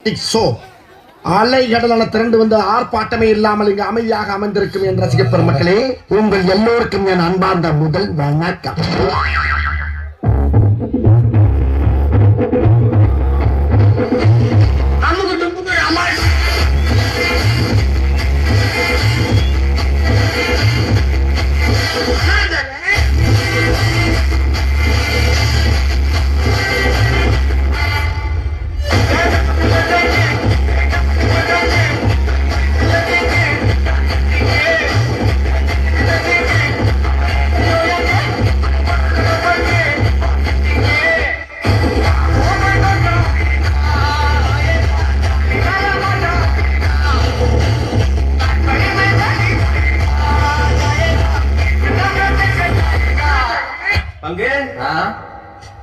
Romantic show. அலை கடலான திரண்டு வந்து ஆர்ப்பாட்டமே இல்லாமல் இங்கு அமைதியாக அமர்ந்திருக்கும் என் ரசிக பெருமக்களே, உங்கள் எல்லோருக்கும் என் அன்பார்ந்த முதல் வணக்கம்.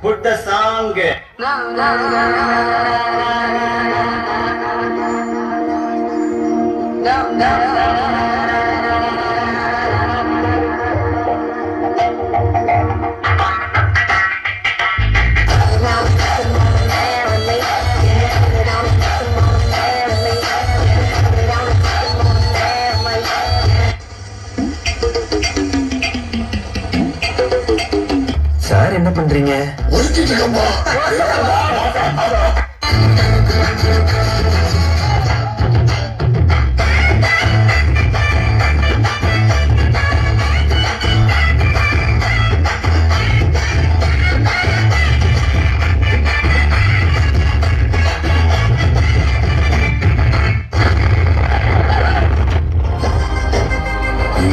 Put the song. சார் என்ன பண்றீங்க?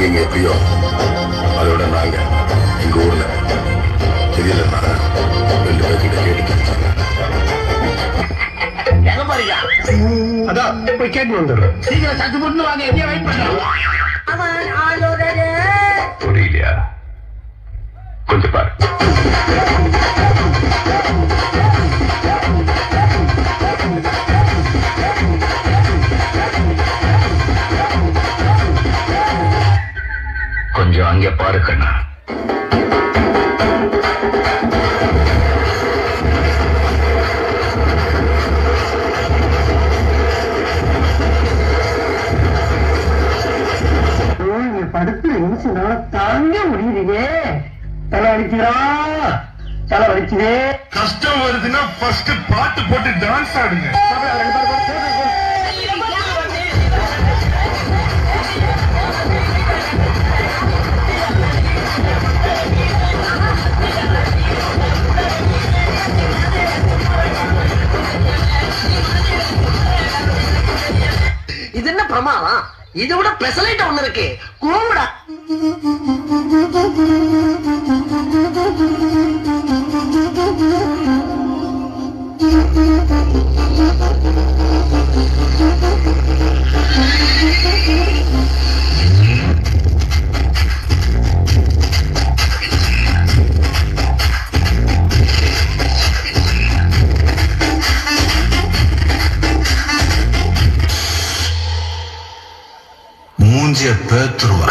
நீங்க எப்படியோ அதோட நாங்க எங்க ஊர்ல தெரியலன்னா 2 பேர்கிட்ட கேட்டு அதான் போய் கேட்டு வந்துடுறோம். சீக்கிரம் சட்டு போட்டு வாங்க, எப்படியா வெயிட் பண்றோம். புரியலையா? கொஞ்சம் பாரு. கொஞ்சம் அங்கே பாரு கண்ணா. படுத்து நிமிஷம் தாங்க முடியுதுவே. தலை வலிக்குதா? தலை வலிக்குதே. கஷ்டம் வருதுன்னா ஃபர்ஸ்ட் பாட்டு போட்டு டான்ஸ் ஆடுங்க. இது என்ன பிரமாதம்? இதை விட பெசலைட் ஒண்ணு இருக்கு, கூமுடா. மூஞ்சிய பேத்துருவா.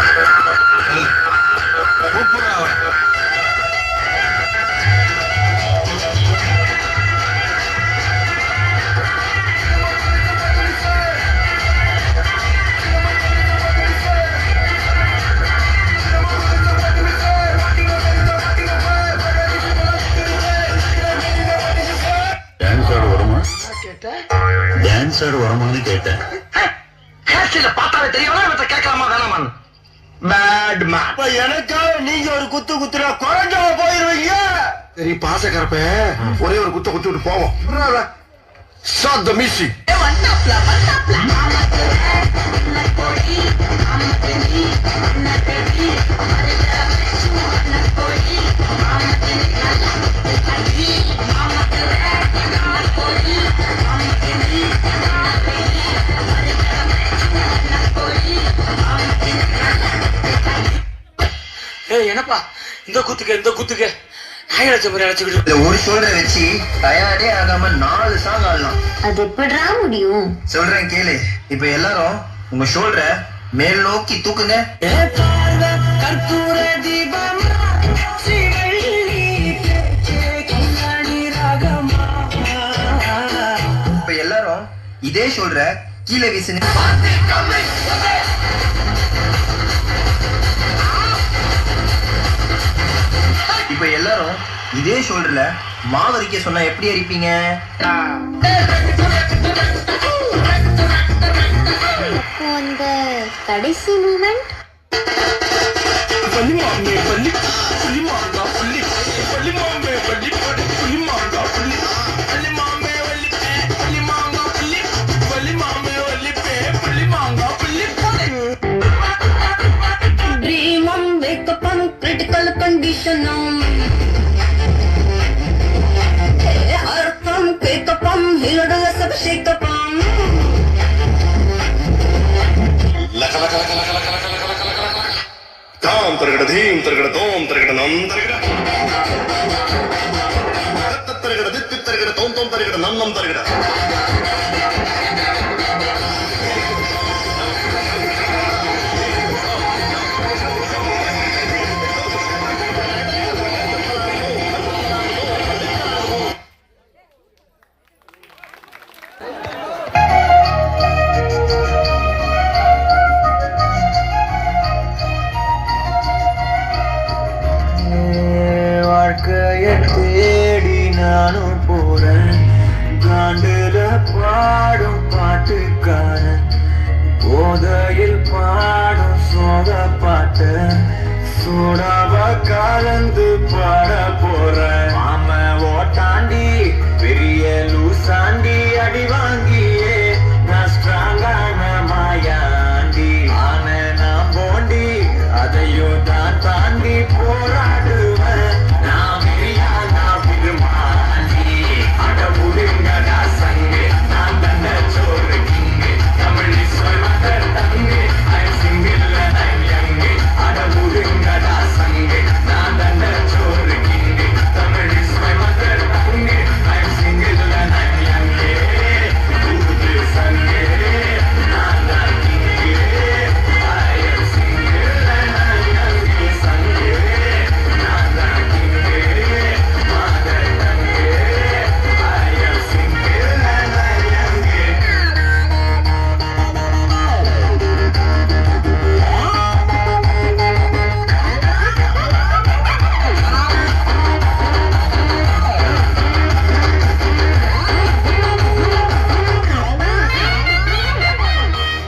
டான்ஸ் ஆடு வருமானு கேட்டேன். பார்த்தாலே தெரியல, கேட்கலாமா வேணாமான்? Bad man. எனக்காக நீங்க ஒரு குத்து குத்துனா குறைஞ்சவ போயிருவீங்க. சரி பாசக்கரப்ப ஒரே ஒரு குத்த குத்து விட்டு போவோம். Start the music. என்னப்பா இந்த குத்துக்கு ஒரு ஷோல்டரை வச்சு தயாரே ஆகாம 4 சாங் ஆடலாம். அது எப்படிடா முடியும்? சொல்றேன் கேளு. இப்ப எல்லாரும் உங்க ஷோல்டரை மேல் நோக்கி தூக்குங்க. இப்ப எல்லாரும் ஷோல்டரை கீழே வீசுங்க. இப்ப எல்லாரும் இதே ஷோல்டர்ல மாவரிக்க சொன்னா எப்படி அடிப்பீங்க? அப்போ அந்த கடைசி moment dream on wake up on critical condition அர்த்தம் கேக்கப் ஹீரோட சப் ஷேக்கப் தாம் தருகட தீம் தருகட தோம் தருகட நம் தருகட தருகட தித்து தருகட தோம் தோம் தருகட நம் நம் தருகட. வாழ்க்கைய தேடி நானும் போறேன், காண்டுல பாடும் பாட்டுக்காரன், போதையில் பாடும் சோக பாட்டு சூடாவ கலந்து பாட போறேன். மாம ஓட்டாண்டி பெரிய லூசாண்டி அடி வாங்கியே நான் ஸ்ட்ராங்கான மாயாண்டி ஆன நான் போண்டி அதையும் தான் தாண்டி போராடுவேன். நான் மிரியா நான் விரும்பாண்டி அட உடுங்கடா சங்கு நான் தந்த சோறு கிங்கு தமிழ் சொல்வத தங்கு ஐம் சிங்கிள் ஐம் யங்கு அட உடுங்கடா சங்கு நான் தந்த சோறு கிங்கு தமிழ் சொல்வத தங்கு ஐம் சிங்கிள் ஐம் யங்கு ஊது சங்கு நான் தான் king I'm single I'm young சங்கு நான் தான் கிங்கு மதர் தங்கு ஐம் சிங்கிள் ஐம் யங்கு.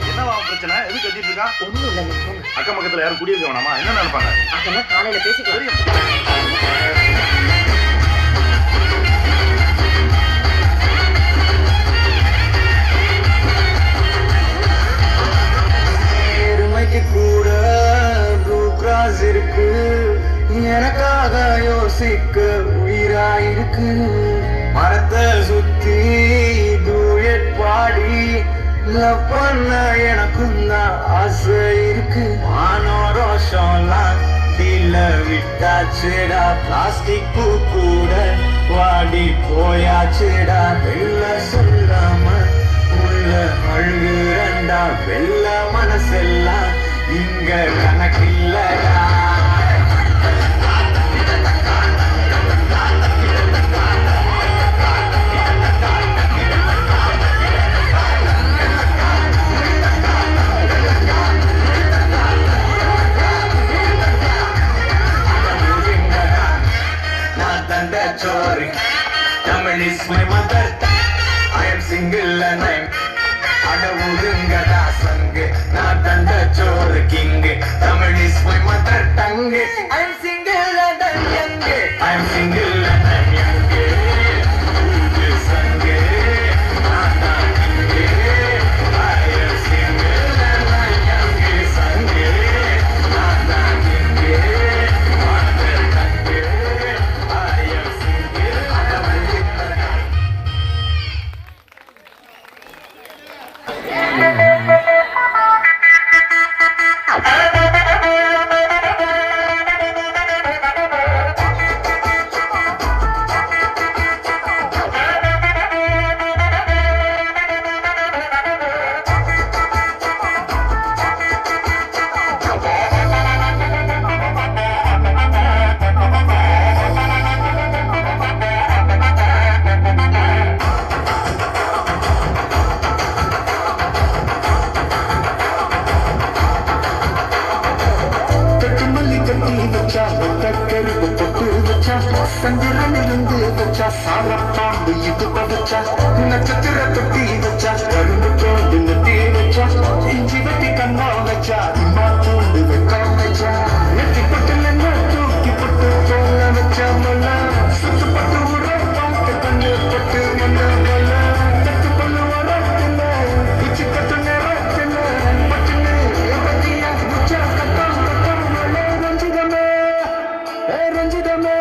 என்னவா பிரச்சனை? எது கட்டிட்டு இருக்கா? ஒண்ணும் இல்ல நீ போங்க. அக்கம் பக்கத்துல யாரும் குடியிருக்க வேணாமா? என்ன நினைப்பாங்க? அதெல்லாம் காலையில பேசிக்கலாம். எருமைக்கு கூட ப்ளூ கிராஸ் இருக்கு, எனக்காக யோசிக்க உயிராயிருக்கு. மரத்தை சுத்தி டூயட் பாடி லவ் பண்ண எனக்கும் தான் ஆசை இருக்கு. மானோ ரோஷம்லாம் கீழ விட்டாச்சுடா, பிளாஸ்டிக் பூ கூட வாடி போயாச்சுடா. வெள்ள சொல்லாம உள்ள அழுகுறண்டா, வெள்ள மனசெல்லாம் இங்க கணக்கில்லடா. நான் தந்த சோறு Tamil is my mother, I am single and I am அடவுதுங்கடா சங்கு. நான் தந்த சோறு king Tamil is my mother tongue. I am single and I am young, I am single and I am young. ஊது சங்கு நான் தான் king, I am single and I am young சங்கு. நான் தான் king mother tongue, I am single அடவுதுங்கடா. சந்திரன் இருந்து வச்சா சாரப்பாம்பு இது பதச்சா நட்சத்திர தொட்டி வச்சா கரும்பு தோண்டு நெட்டி வச்சா இஞ்சி வெட்டி கண்ணா வச்சா இம்மா தூண்டு வெக்கம் வச்சா நெத்தி பட்டு என்ன தூக்கி பட்டு போல வச்சா மல்ல சுத்து பட்டு உர பார்த்து கண்ணு பட்டு மல்ல மல்ல நெத்து பல்லு வரத்தில்ல உச்சி கட்டு நேரத்தில்ல பட்டுன்னு பத்தியா முச்சா கட்டம் கட்டம் மல்ல ரஞ்சிதமே ரஞ்சிதமே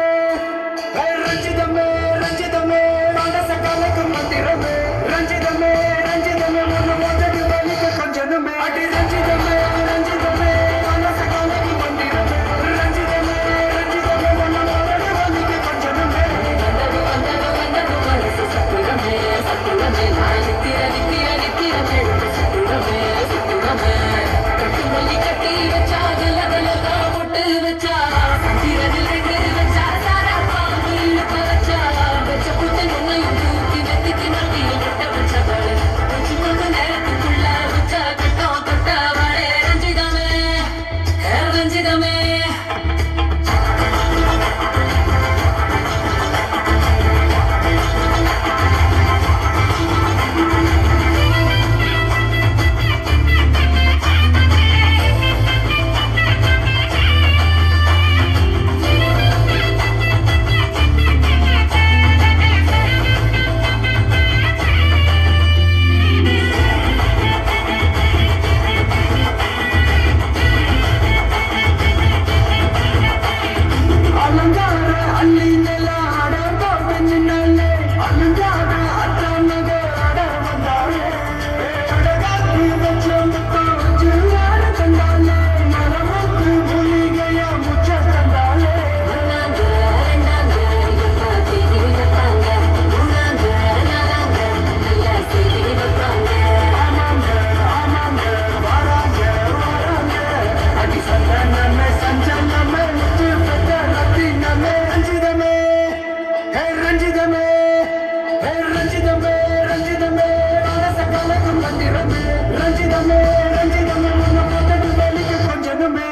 ரஞ்சிதமே ரஞ்சிதமே மனச கலக்கும் மந்திரமே ரஞ்சிதமே ரஞ்சிதமே மன மோதடி வலிக்கு கொஞ்சமே அடி ரஞ்சிதமே ரஞ்சிதமே மனச கலக்கும் மந்திரமே ரஞ்சிதமே ரஞ்சிதமே மன மோதடி வலிக்கு கொஞ்சமே வந்தது வந்தது வந்தது மனசு சத்துரமே சத்துரமே நான் நித்திர நித்திர நித்திரமே சத்துரமே சத்துரமே கட்டி மல்லி கட்டி வச்சா கல கலகா போட்டு வச்சா சந்திரனில் ரெண்டு வச்சா சாரா பாம்பு இழுக்க வச்சா வச்ச புத்த நுண்ணையும் தூக்கி வெத்திக்கு நட்டியில் கட்ட வச்சவளே கொஞ்சம் கொஞ்ச நேரத்துக்குள்ள வச்சா கட்டம் தொட்டவளே ரஞ்சிதமே ரஞ்சிதமே அலங்கார அள்ளி நில ஆட போட்டே அலங்கார அத்தானக ஆட வந்தாளே அடகாத்தி வச்ச முத்தம் ஜில்லார கண்டாலே மரமுத்து புலிகையா முச்ச கண்டாலே ஒன்னாங்க ரெண்டாங்க எப்ப தேடி வைப்பாங்க மூணாங்க நாலாங்க நல்ல செய்தி வைப்பாங்க ஆமாங்க ஆமாங்க வராங்க வராங்க அடி சந்தனமே சஞ்சனமே முத்து பெற்ற ரத்தினமே ரஞ்சிதமே ரஞ்சிதமே ரஞ்சிதமே ரஞ்சிதமே மனச கலக்கும் மந்திரமே ரஞ்சிதமே ரஞ்சிதமே மன மோதடி வலிக்கு கொஞ்சமே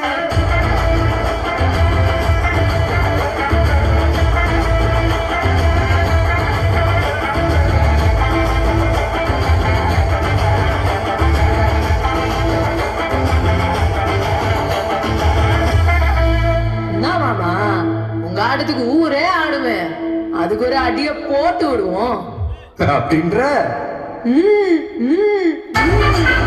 என்ன மாமா உங்க ஆட்டத்துக்கு ஊரே ஆடுவேன் அதுக்கு ஒரு அடிய போட்டு விடுவோம் அப்படின்ற ம், ம், ம்.